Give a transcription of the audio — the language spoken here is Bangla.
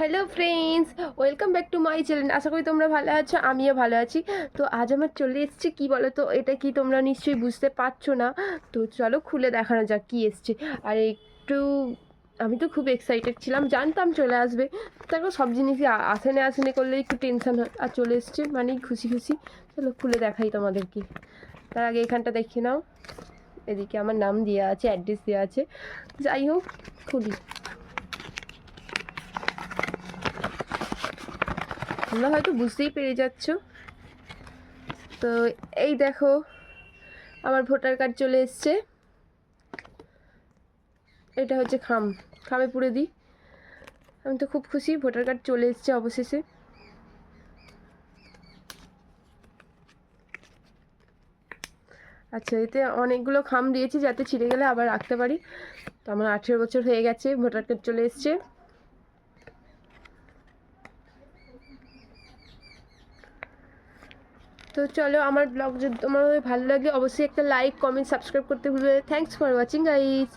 Hello friends, welcome back to my channel. আশা করি তোমরা ভালো আছো, আমিও ভালো আছি। তো আজ আমার চলে এসছে কি বলো তো, এটা কি তোমরা নিশ্চয়ই বুঝতে পারছো না। তো চলো খুলে দেখানো যাক কি এসছে। আর একটু আমি তো খুব এক্সাইটেড ছিলাম, জানতাম চলে আসবে। দেখো সব জিনিসই আসেনি করলে একটু টেনশন হয়, আর চলে এসছে মানেই খুশি খুশি। চলো খুলে দেখাই তোমাদেরকে। তার আগে এখানটা দেখে নাও, এদিকে আমার নাম দেওয়া আছে, অ্যাড্রেস দেওয়া আছে। যাই হোক, খুলি। তোমরা হয়তো বুঝতেই পেরে যাচ্ছ। তো এই দেখো, আমার ভোটার কার্ড চলে এসছে। এটা হচ্ছে খামে পুরে দিই। আমি তো খুব খুশি, ভোটার কার্ড চলে এসছে অবশেষে। আচ্ছা, এতে অনেকগুলো খাম দিয়েছি যাতে ছিঁড়ে গেলে আবার রাখতে পারি। তো আমার 18 বছর হয়ে গেছে, ভোটার কার্ড চলে এসছে। তো চলো, আমার ব্লগ যদি তোমাদের ভালো লাগে অবশ্যই একটা লাইক, কমেন্ট, সাবস্ক্রাইব করতে ভুলবে। Thanks for watching guys.